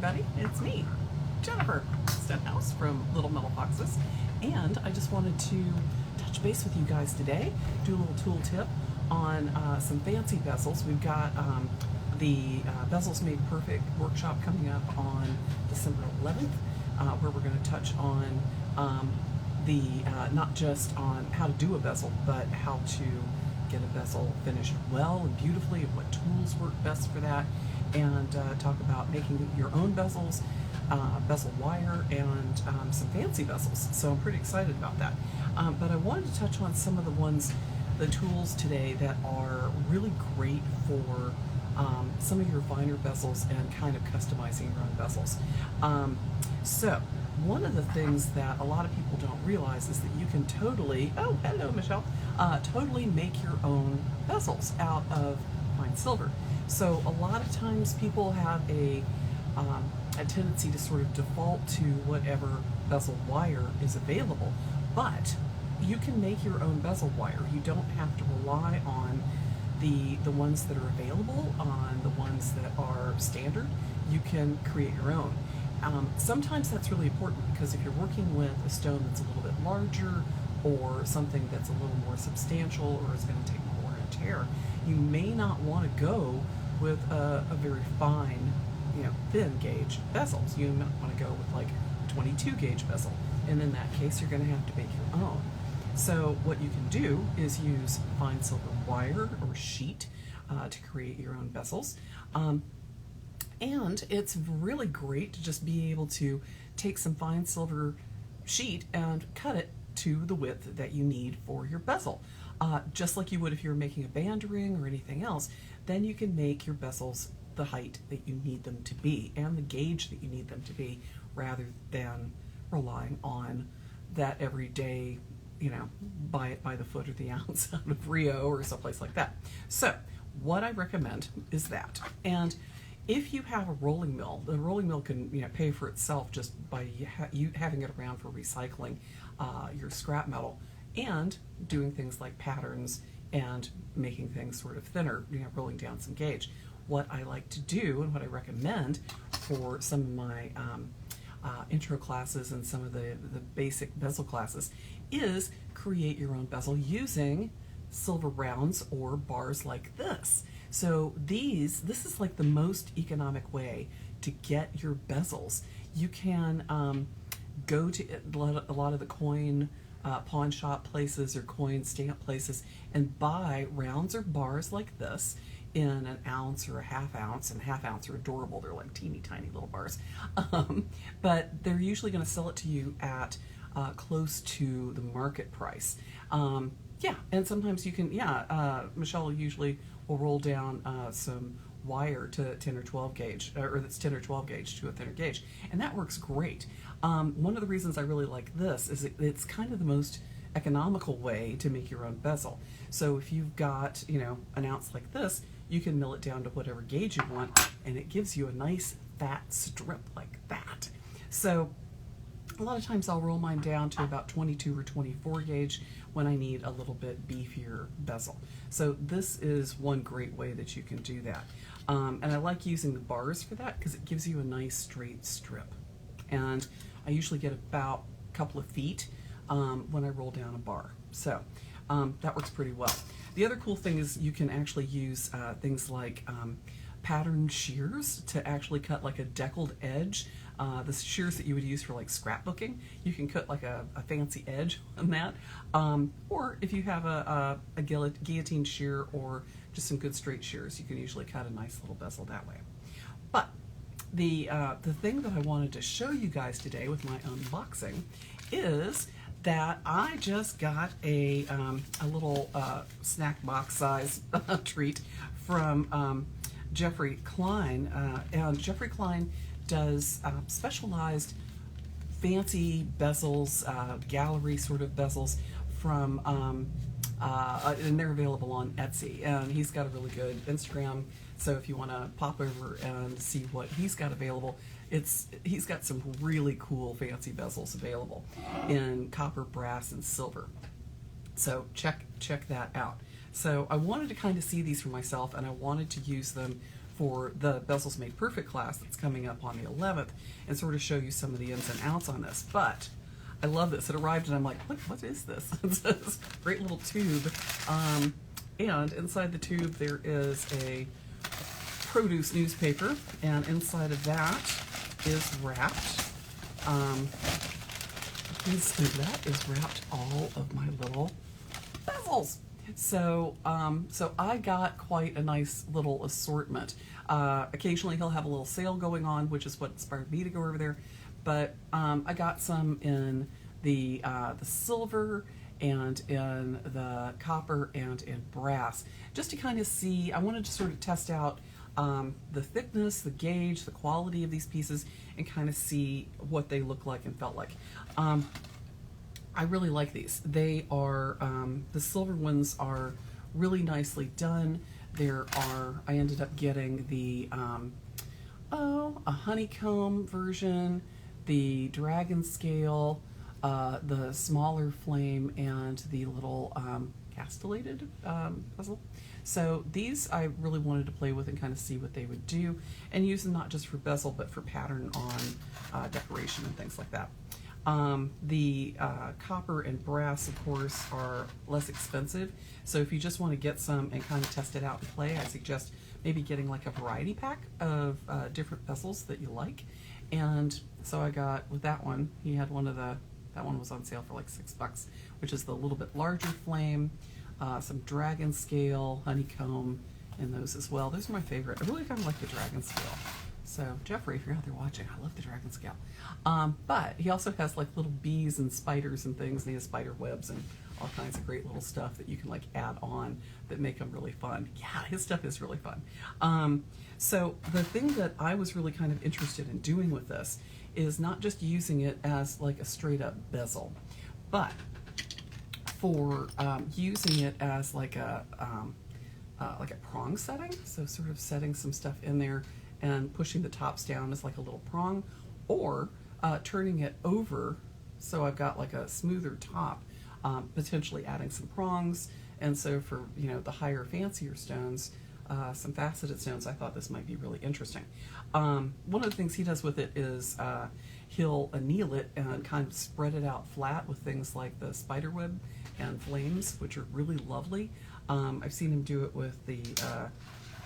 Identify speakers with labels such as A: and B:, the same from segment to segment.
A: everybody, it's me, Jennifer Stenhouse from Little Metal Foxes, and I just wanted to touch base with you guys today, do a little tool tip on some fancy bezels. We've got the Bezels Made Perfect workshop coming up on December 11th, where we're going to touch on not just on how to do a bezel, but how to get a bezel finished well and beautifully, and what tools work best for that, and talk about making your own bezels, bezel wire, and some fancy bezels. So I'm pretty excited about that. But I wanted to touch on some of the tools today that are really great for some of your finer bezels and kind of customizing your own bezels. So one of the things that a lot of people don't realize is that you can totally, oh, hello, Michelle, totally make your own bezels out of fine silver. So a lot of times people have a tendency to sort of default to whatever bezel wire is available, but you can make your own bezel wire. You don't have to rely on the ones that are available, on the ones that are standard. You can create your own. Sometimes that's really important, because if you're working with a stone that's a little bit larger, or something that's a little more substantial, or is going to take more wear and tear, you may not want to go with a very fine, thin gauge bezels. You might want to go with like 22 gauge bezel, and in that case you're going to have to make your own. So what you can do is use fine silver wire or sheet to create your own bezels. And it's really great to just be able to take some fine silver sheet and cut it to the width that you need for your bezel. Just like you would if you were making a band ring or anything else, then you can make your bezels the height that you need them to be and the gauge that you need them to be, rather than relying on that everyday, buy it by the foot or the ounce out of Rio or someplace like that. So what I recommend is that. And if you have a rolling mill, the rolling mill can pay for itself just by you having it around for recycling your scrap metal and doing things like patterns and making things sort of thinner, rolling down some gauge. What I like to do and what I recommend for some of my intro classes and some of the basic bezel classes is create your own bezel using silver rounds or bars like this. So this is like the most economic way to get your bezels. You can go to a lot of the coin pawn shop places or coin stamp places and buy rounds or bars like this in an ounce or a half ounce, and half ounce are adorable. They're like teeny tiny little bars. But they're usually going to sell it to you at close to the market price. Yeah, and sometimes you can, Michelle usually will roll down some wire to 10 or 12 gauge, or that's 10 or 12 gauge to a thinner gauge, and that works great. One of the reasons I really like this is it's kind of the most economical way to make your own bezel. So if you've got, an ounce like this, you can mill it down to whatever gauge you want, and it gives you a nice fat strip like that. So a lot of times I'll roll mine down to about 22 or 24 gauge when I need a little bit beefier bezel. So this is one great way that you can do that. And I like using the bars for that because it gives you a nice straight strip. And I usually get about a couple of feet when I roll down a bar. So that works pretty well. The other cool thing is you can actually use things like pattern shears to actually cut like a deckled edge. The shears that you would use for like scrapbooking, you can cut like a fancy edge on that. Or if you have a guillotine shear or just some good straight shears, you can usually cut a nice little bezel that way. But the thing that I wanted to show you guys today with my unboxing is that I just got a little snack box size treat from Jeffrey Klein. And Jeffrey Klein does specialized fancy bezels, gallery sort of bezels from, and they're available on Etsy. And he's got a really good Instagram, so if you want to pop over and see what he's got available, he's got some really cool fancy bezels available in copper, brass, and silver. So check that out. So I wanted to kind of see these for myself, and I wanted to use them for the Bezels Made Perfect class that's coming up on the 11th and sort of show you some of the ins and outs on this. But I love this. It arrived and I'm like, what is this? It's this great little tube. And inside the tube there is a produce newspaper, and inside of that is wrapped, inside that is wrapped all of my little bezels. So, so I got quite a nice little assortment. Occasionally he'll have a little sale going on, which is what inspired me to go over there. But I got some in the silver and in the copper and in brass, just to kind of see. I wanted to sort of test out the thickness, the gauge, the quality of these pieces, and kind of see what they look like and felt like. I really like these. They are, the silver ones are really nicely done. I ended up getting the, a honeycomb version, the dragon scale, the smaller flame, and the little castellated puzzle. So these I really wanted to play with and kind of see what they would do, and use them not just for bezel but for pattern on decoration and things like that. The copper and brass, of course, are less expensive, so if you just want to get some and kind of test it out and play, I suggest maybe getting like a variety pack of different bezels that you like. And so I got, with that one, he had one of the, that one was on sale for like $6, which is the little bit larger flame, some dragon scale, honeycomb, and those as well. Those are my favorite. I really kind of like the dragon scale. So Jeffrey, if you're out there watching, I love the dragon scale. But he also has like little bees and spiders and things, and he has spider webs and all kinds of great little stuff that you can like add on that make them really fun. Yeah, his stuff is really fun. So the thing that I was really kind of interested in doing with this is not just using it as like a straight up bezel, but for using it as like a prong setting. So sort of setting some stuff in there and pushing the tops down as like a little prong, or turning it over so I've got like a smoother top, potentially adding some prongs. And so for, you know, the higher, fancier stones, some faceted stones, I thought this might be really interesting. One of the things he does with it is he'll anneal it and kind of spread it out flat with things like the spider web and flames, which are really lovely. I've seen him do it with the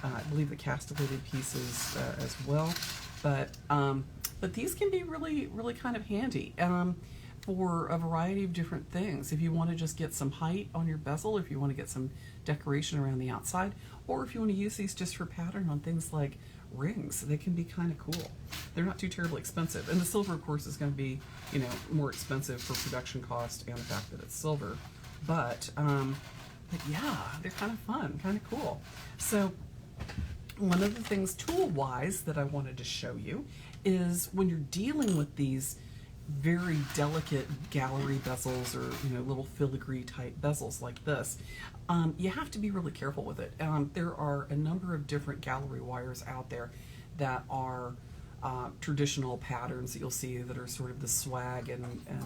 A: I believe the castellated pieces as well, but these can be really, really kind of handy for a variety of different things. If you want to just get some height on your bezel, if you want to get some decoration around the outside, or if you want to use these just for pattern on things like rings, they can be kind of cool. They're not too terribly expensive, and the silver, of course, is going to be, you know, more expensive for production cost and the fact that it's silver. But yeah, they're kind of fun, kind of cool. So one of the things tool-wise that I wanted to show you is when you're dealing with these very delicate gallery bezels, or, you know, little filigree type bezels like this, you have to be really careful with it. There are a number of different gallery wires out there that are traditional patterns that you'll see that are sort of the swag and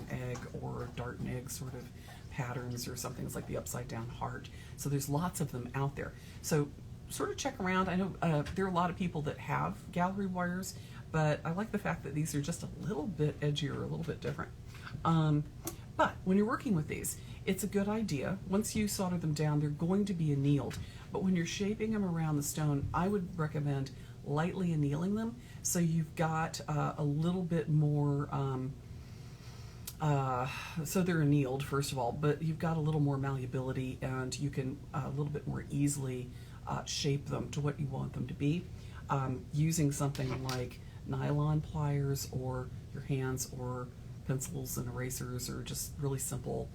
A: egg or dart and egg sort of patterns, or something like the upside down heart. So there's lots of them out there. So sort of check around. I know there are a lot of people that have gallery wires, but I like the fact that these are just a little bit edgier, a little bit different. But when you're working with these, it's a good idea. Once you solder them down, they're going to be annealed. But when you're shaping them around the stone, I would recommend lightly annealing them, so you've got a little bit more, so they're annealed first of all, but you've got a little more malleability, and you can a little bit more easily shape them to what you want them to be, using something like nylon pliers, or your hands, or pencils and erasers, or just really simple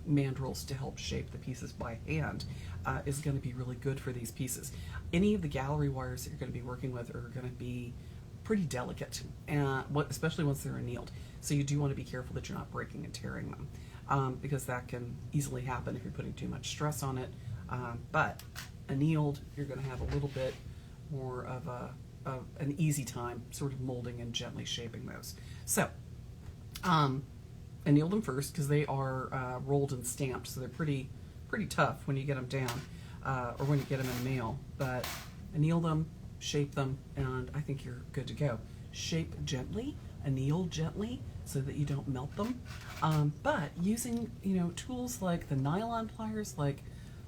A: mandrels to help shape the pieces by hand, is going to be really good for these pieces. Any of the gallery wires that you're going to be working with are going to be pretty delicate, especially once they're annealed. So you do want to be careful that you're not breaking and tearing them, because that can easily happen if you're putting too much stress on it. But annealed, you're going to have a little bit more of an easy time sort of molding and gently shaping those. So anneal them first, because they are rolled and stamped, so they're pretty tough when you get them down, or when you get them in the mail. But anneal them, shape them, and I think you're good to go. Shape gently, anneal gently, so that you don't melt them. But using, tools like the nylon pliers, like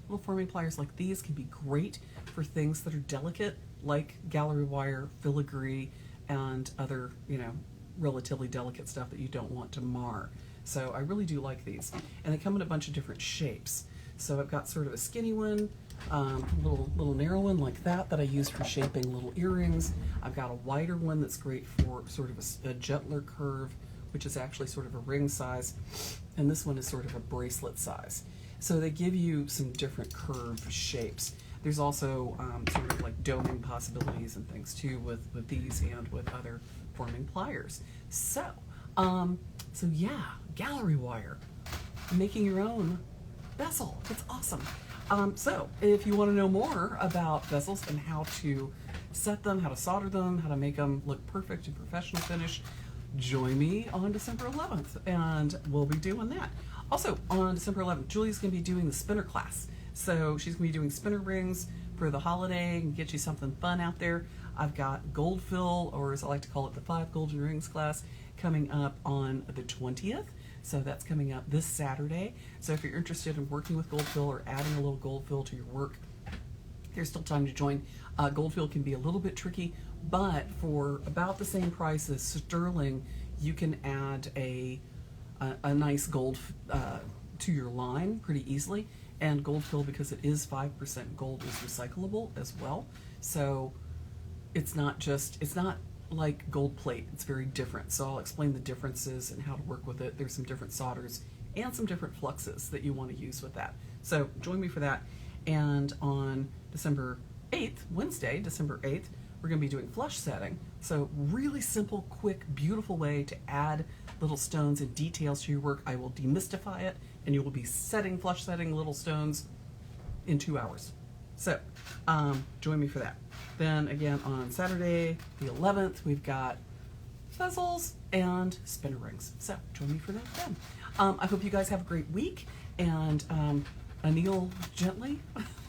A: little forming pliers like these, can be great for things that are delicate, like gallery wire, filigree, and other, relatively delicate stuff that you don't want to mar. So I really do like these. And they come in a bunch of different shapes. So I've got sort of a skinny one, little narrow one like that I use for shaping little earrings. I've got a wider one that's great for sort of a gentler curve, which is actually sort of a ring size. And this one is sort of a bracelet size. So they give you some different curved shapes. There's also sort of like doming possibilities and things too with these and with other forming pliers. So yeah, gallery wire, making your own bezel. It's awesome. So if you want to know more about bezels and how to set them, how to solder them, how to make them look perfect and professional finish, join me on December 11th, and we'll be doing that. Also, on December 11th, Julie's going to be doing the spinner class. So she's going to be doing spinner rings for the holiday and get you something fun out there. I've got gold fill, or as I like to call it, the 5 golden rings class, coming up on the 20th. So that's coming up this Saturday. So if you're interested in working with gold fill or adding a little gold fill to your work, there's still time to join. Gold fill can be a little bit tricky, but for about the same price as sterling, you can add a nice gold to your line pretty easily. And gold fill, because it is 5% gold, is recyclable as well. So it's not like gold plate. It's very different. So I'll explain the differences and how to work with it. There's some different solders and some different fluxes that you want to use with that. So join me for that. And on December 8th, Wednesday, December 8th, we're going to be doing flush setting. So really simple, quick, beautiful way to add little stones and details to your work. I will demystify it, and you will be flush setting little stones in 2 hours. So join me for that. Then again on Saturday the 11th, we've got bezels and spinner rings. So join me for that then. I hope you guys have a great week, and anneal gently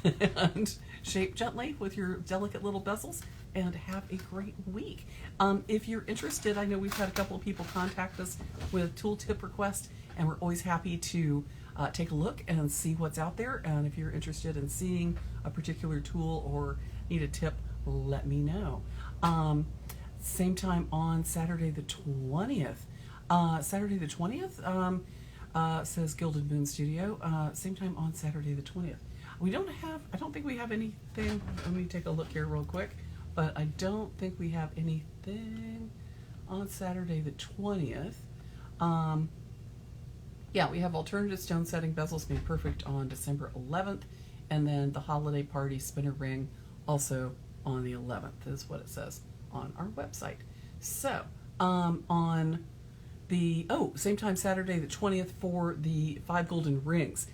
A: and shape gently with your delicate little bezels, and have a great week. If you're interested, I know we've had a couple of people contact us with tool tip requests, and we're always happy to take a look and see what's out there. And if you're interested in seeing a particular tool or need a tip, let me know. Same time on Saturday the 20th. Saturday the 20th says Gilded Moon Studio. Same time on Saturday the 20th. I don't think we have anything. Let me take a look here real quick. But I don't think we have anything on Saturday the 20th. Yeah, we have alternative stone setting bezels made perfect on December 11th, and then the holiday party spinner ring also on the 11th is what it says on our website. So on the same time Saturday the 20th for the 5 golden rings.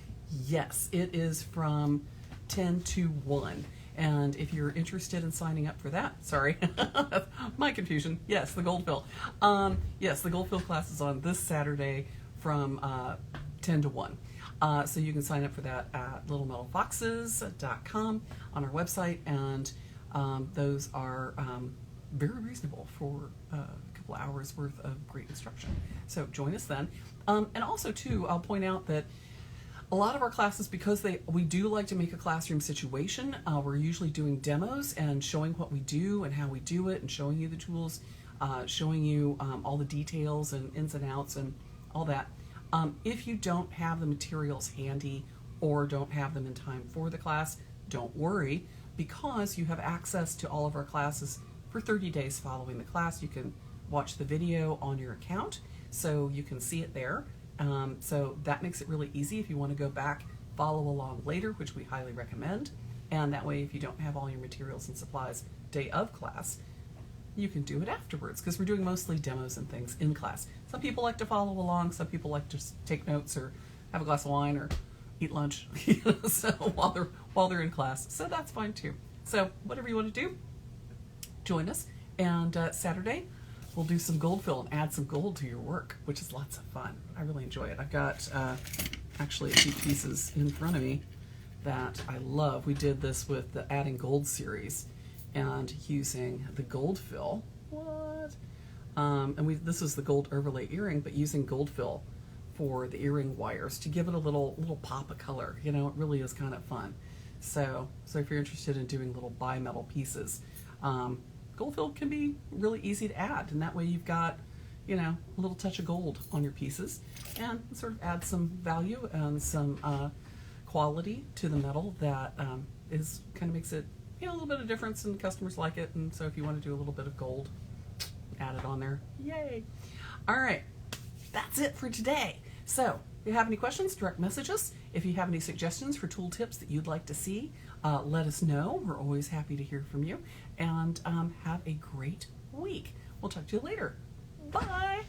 A: Yes, it is from 10 to 1. And if you're interested in signing up for that, sorry, my confusion. Yes, the gold fill. Yes, the gold fill class is on this Saturday from 10 to 1. So you can sign up for that at littlemetalfoxes.com on our website, and those are very reasonable for a couple hours worth of great instruction. So join us then. And also too, I'll point out that a lot of our classes, because we do like to make a classroom situation, we're usually doing demos and showing what we do and how we do it, and showing you the tools, showing you all the details and ins and outs and all that. If you don't have the materials handy or don't have them in time for the class, don't worry, because you have access to all of our classes for 30 days following the class. You can watch the video on your account, so you can see it there. So that makes it really easy if you want to go back, follow along later, which we highly recommend. And that way, if you don't have all your materials and supplies day of class, you can do it afterwards, because we're doing mostly demos and things in class. Some people like to follow along, some people like to just take notes or have a glass of wine or eat lunch so while they're in class. So that's fine too. So whatever you want to do, join us. And Saturday, we'll do some gold fill and add some gold to your work, which is lots of fun. I really enjoy it. I've got actually a few pieces in front of me that I love. We did this with the Adding Gold series, and using the gold fill. What? This is the gold overlay earring, but using gold fill for the earring wires to give it a little pop of color. You know, it really is kind of fun. So if you're interested in doing little bimetal pieces, gold fill can be really easy to add, and that way you've got, you know, a little touch of gold on your pieces, and sort of add some value and some quality to the metal that is kind of makes it, you know, a little bit of difference, and customers like it. And so if you want to do a little bit of gold, add it on there. Yay! All right, that's it for today. So if you have any questions, direct message us. If you have any suggestions for tool tips that you'd like to see, let us know. We're always happy to hear from you. And have a great week. We'll talk to you later. Bye!